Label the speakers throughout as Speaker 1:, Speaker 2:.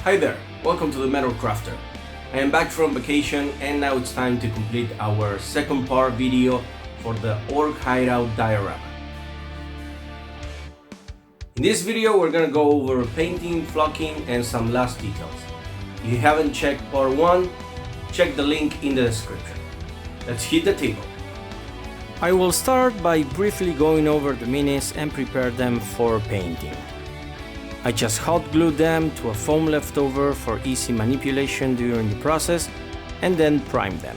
Speaker 1: Hi there, welcome to the Metal Crafter. I am back from vacation and now it's time to complete our second part video for the Orc Hideout Diorama. In this video we're gonna go over painting, flocking and some last details. If you haven't checked part 1, check the link in the description. Let's hit the table. I will start by briefly going over the minis and prepare them for painting. I just hot glued them to a foam leftover for easy manipulation during the process and then primed them.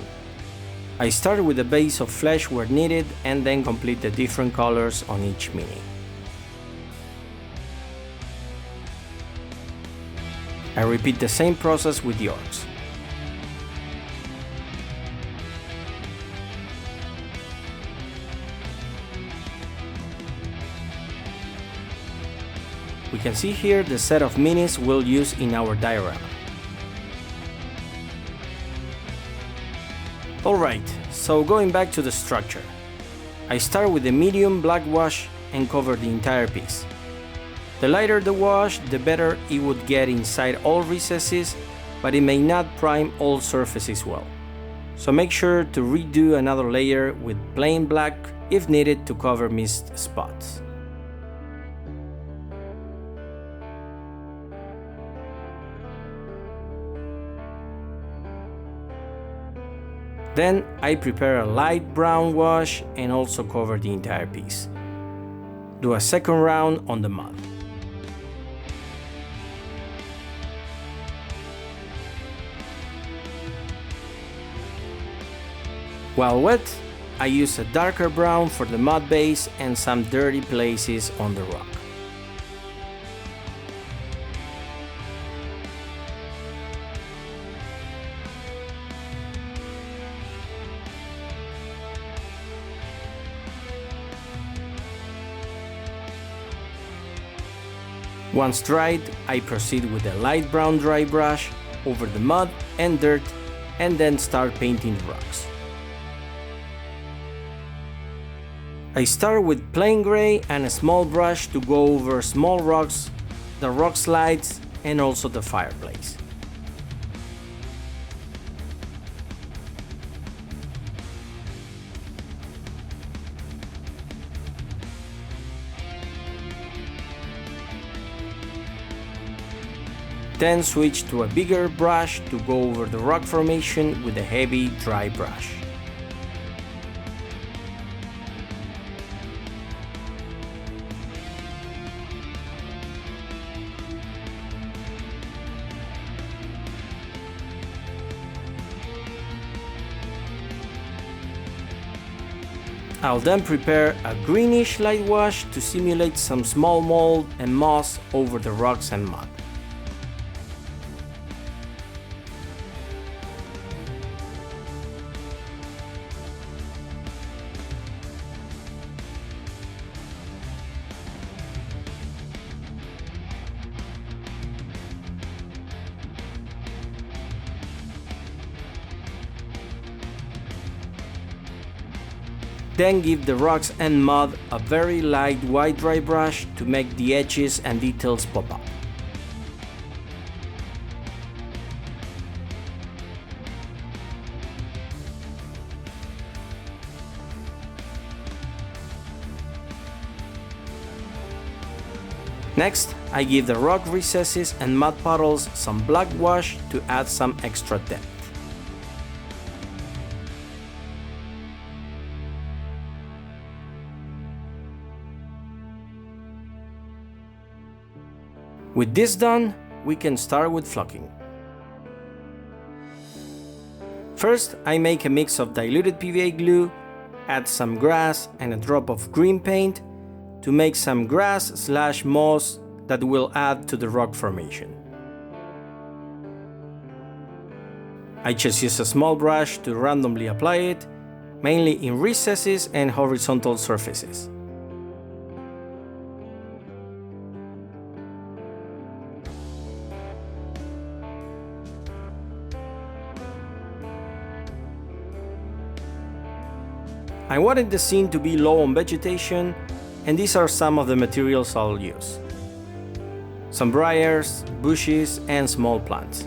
Speaker 1: I started with a base of flesh where needed and then complete the different colors on each mini. I repeat the same process with the orcs. We can see here the set of minis we'll use in our diorama. Alright, so going back to the structure. I start with a medium black wash and cover the entire piece. The lighter the wash, the better it would get inside all recesses, but it may not prime all surfaces well. So make sure to redo another layer with plain black if needed to cover missed spots. Then I prepare a light brown wash and also cover the entire piece. Do a second round on the mud. While wet, I use a darker brown for the mud base and some dirty places on the rock. Once dried, I proceed with a light brown dry brush over the mud and dirt and then start painting the rocks. I start with plain gray and a small brush to go over small rocks, the rock slides and also the fireplace. Then switch to a bigger brush to go over the rock formation with a heavy dry brush. I'll then prepare a greenish light wash to simulate some small mold and moss over the rocks and mud. Then give the rocks and mud a very light white dry brush to make the edges and details pop up. Next, I give the rock recesses and mud puddles some black wash to add some extra depth. With this done, we can start with flocking. First, I make a mix of diluted PVA glue, add some grass and a drop of green paint to make some grass/moss that will add to the rock formation. I just use a small brush to randomly apply it, mainly in recesses and horizontal surfaces. I wanted the scene to be low on vegetation, and these are some of the materials I'll use. some briars, bushes and small plants.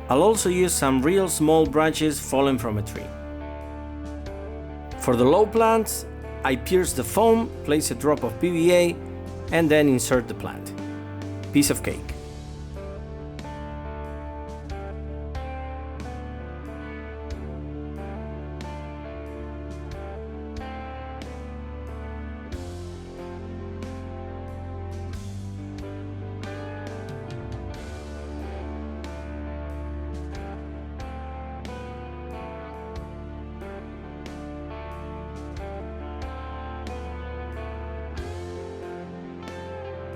Speaker 1: I'll also use some real small branches fallen from a tree. For the low plants, I pierce the foam, place a drop of PVA and then insert the plant. Piece of cake.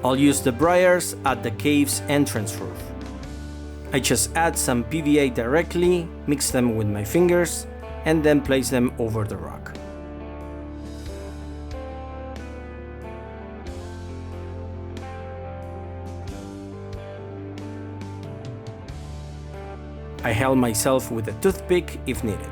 Speaker 1: I'll use the briars at the cave's entrance roof. I just add some PVA directly, mix them with my fingers, and then place them over the rock. I help myself with a toothpick if needed.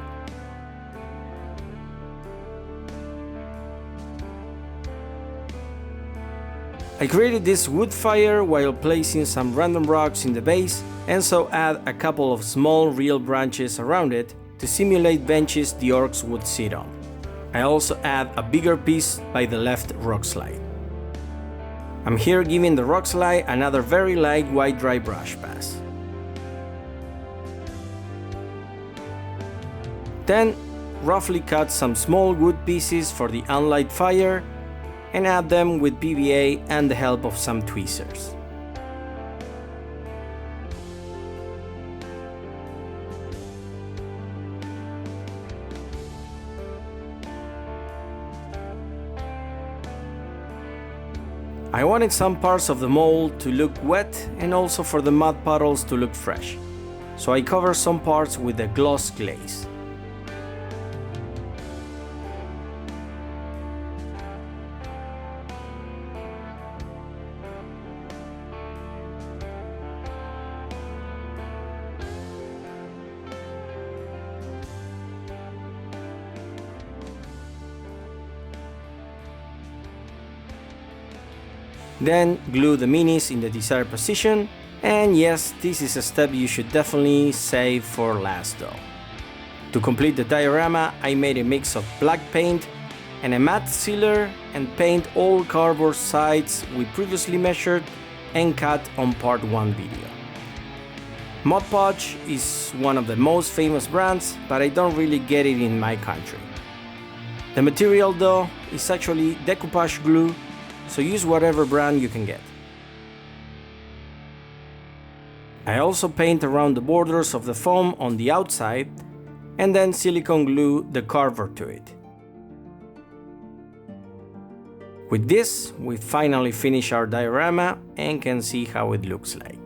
Speaker 1: I created this wood fire while placing some random rocks in the base, and so add a couple of small real branches around it to simulate benches the orcs would sit on. I also add a bigger piece by the left rock slide. I'm here giving the rock slide another very light white dry brush pass. Then roughly cut some small wood pieces for the unlit fire and add them with PVA and the help of some tweezers. I wanted some parts of the mold to look wet and also for the mud puddles to look fresh, so I cover some parts with a gloss glaze. Then glue the minis in the desired position, and yes, this is a step you should definitely save for last though. To complete the diorama, I made a mix of black paint and a matte sealer and paint all cardboard sides we previously measured and cut on part 1 video. Mod Podge is one of the most famous brands, but I don't really get it in my country. The material though is actually decoupage glue, so use whatever brand you can get. I also paint around the borders of the foam on the outside and then silicone glue the carver to it. With this, we finally finish our diorama and can see how it looks like.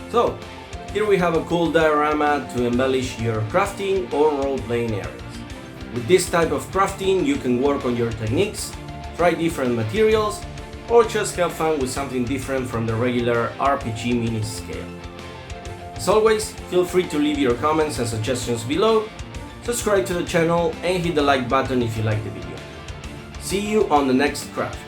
Speaker 1: So, here we have a cool diorama to embellish your crafting or role-playing areas. With this type of crafting, you can work on your techniques, try different materials, or just have fun with something different from the regular RPG mini scale. As always, feel free to leave your comments and suggestions below, subscribe to the channel and hit the like button if you like the video. See you on the next craft.